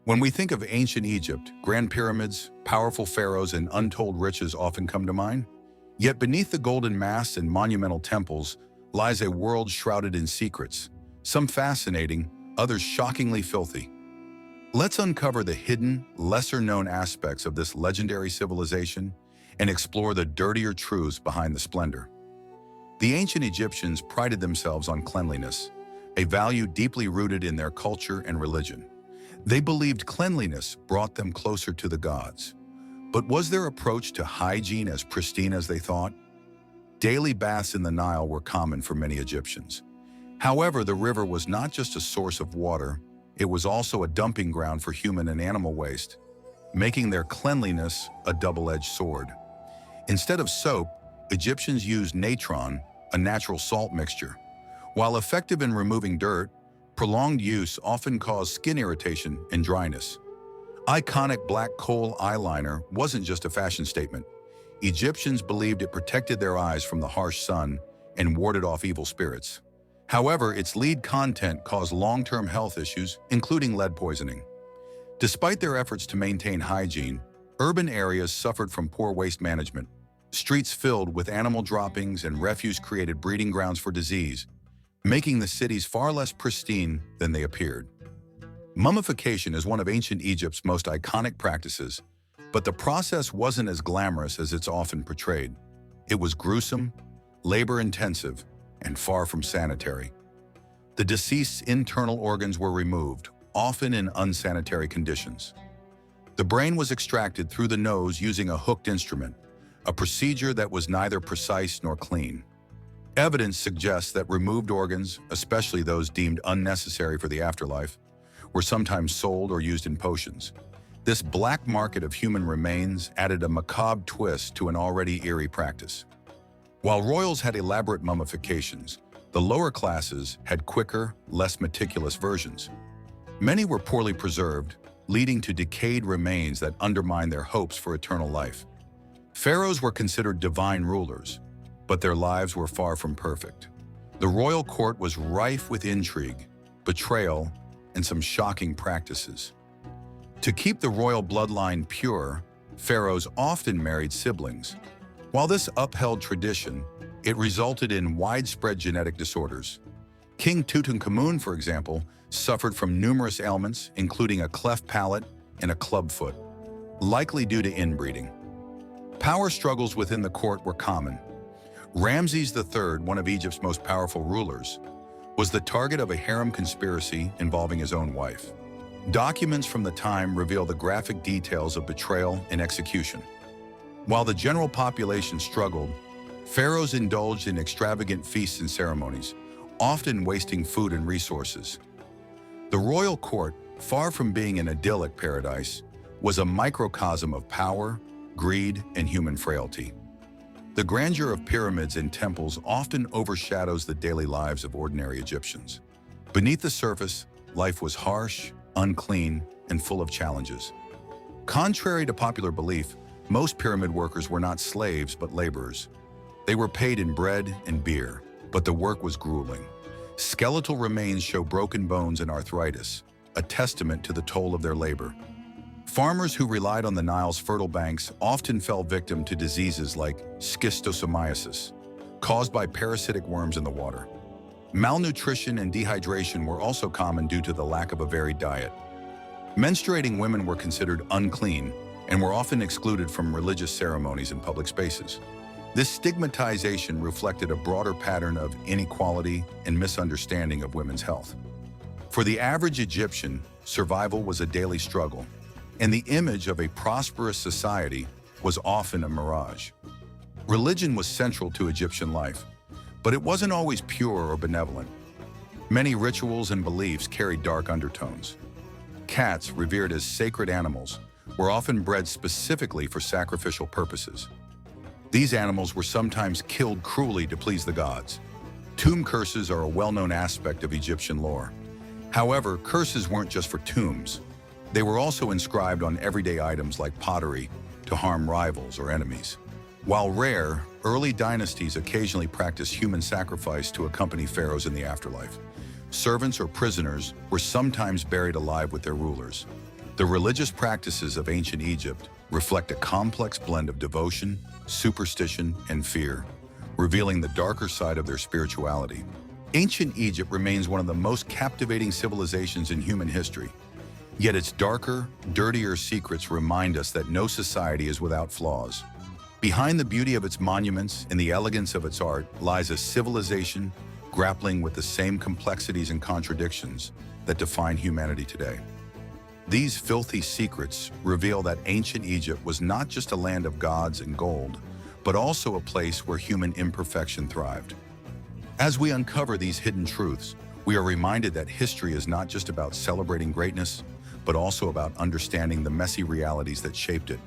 When we think of ancient Egypt, grand pyramids, powerful pharaohs, and untold riches often come to mind. Yet beneath the golden masts and monumental temples lies a world shrouded in secrets, some fascinating, others shockingly filthy. Let's uncover the hidden, lesser-known aspects of this legendary civilization and explore the dirtier truths behind the splendor. The ancient Egyptians prided themselves on cleanliness, a value deeply rooted in their culture and religion. They believed cleanliness brought them closer to the gods. But was their approach to hygiene as pristine as they thought? Daily baths in the Nile were common for many Egyptians. However, the river was not just a source of water, it was also a dumping ground for human and animal waste, making their cleanliness a double-edged sword. Instead of soap, Egyptians used natron, a natural salt mixture. While effective in removing dirt, prolonged use often caused skin irritation and dryness. Iconic black coal eyeliner wasn't just a fashion statement. Egyptians believed it protected their eyes from the harsh sun and warded off evil spirits. However, its lead content caused long-term health issues, including lead poisoning. Despite their efforts to maintain hygiene, urban areas suffered from poor waste management. Streets filled with animal droppings and refuse created breeding grounds for disease, making the cities far less pristine than they appeared. Mummification is one of ancient Egypt's most iconic practices, but the process wasn't as glamorous as it's often portrayed. It was gruesome, labor-intensive, and far from sanitary. The deceased's internal organs were removed, often in unsanitary conditions. The brain was extracted through the nose using a hooked instrument, a procedure that was neither precise nor clean. Evidence suggests that removed organs, especially those deemed unnecessary for the afterlife, were sometimes sold or used in potions. This black market of human remains added a macabre twist to an already eerie practice. While royals had elaborate mummifications, the lower classes had quicker, less meticulous versions. Many were poorly preserved, leading to decayed remains that undermined their hopes for eternal life. Pharaohs were considered divine rulers, but their lives were far from perfect. The royal court was rife with intrigue, betrayal, and some shocking practices. To keep the royal bloodline pure, pharaohs often married siblings. While this upheld tradition, it resulted in widespread genetic disorders. King Tutankhamun, for example, suffered from numerous ailments, including a cleft palate and a clubfoot, likely due to inbreeding. Power struggles within the court were common. Ramses III, one of Egypt's most powerful rulers, was the target of a harem conspiracy involving his own wife. Documents from the time reveal the graphic details of betrayal and execution. While the general population struggled, pharaohs indulged in extravagant feasts and ceremonies, often wasting food and resources. The royal court, far from being an idyllic paradise, was a microcosm of power, greed, and human frailty. The grandeur of pyramids and temples often overshadows the daily lives of ordinary Egyptians. Beneath the surface, life was harsh, unclean, and full of challenges. Contrary to popular belief, most pyramid workers were not slaves but laborers. They were paid in bread and beer, but the work was grueling. Skeletal remains show broken bones and arthritis, a testament to the toll of their labor. Farmers who relied on the Nile's fertile banks often fell victim to diseases like schistosomiasis, caused by parasitic worms in the water. Malnutrition and dehydration were also common due to the lack of a varied diet. Menstruating women were considered unclean and were often excluded from religious ceremonies and public spaces. This stigmatization reflected a broader pattern of inequality and misunderstanding of women's health. For the average Egyptian, survival was a daily struggle, and the image of a prosperous society was often a mirage. Religion was central to Egyptian life, but it wasn't always pure or benevolent. Many rituals and beliefs carried dark undertones. Cats, revered as sacred animals, were often bred specifically for sacrificial purposes. These animals were sometimes killed cruelly to please the gods. Tomb curses are a well-known aspect of Egyptian lore. However, curses weren't just for tombs. They were also inscribed on everyday items like pottery to harm rivals or enemies. While rare, early dynasties occasionally practiced human sacrifice to accompany pharaohs in the afterlife. Servants or prisoners were sometimes buried alive with their rulers. The religious practices of ancient Egypt reflect a complex blend of devotion, superstition, and fear, revealing the darker side of their spirituality. Ancient Egypt remains one of the most captivating civilizations in human history, yet its darker, dirtier secrets remind us that no society is without flaws. Behind the beauty of its monuments and the elegance of its art lies a civilization grappling with the same complexities and contradictions that define humanity today. These filthy secrets reveal that ancient Egypt was not just a land of gods and gold, but also a place where human imperfection thrived. As we uncover these hidden truths, we are reminded that history is not just about celebrating greatness, but also about understanding the messy realities that shaped it.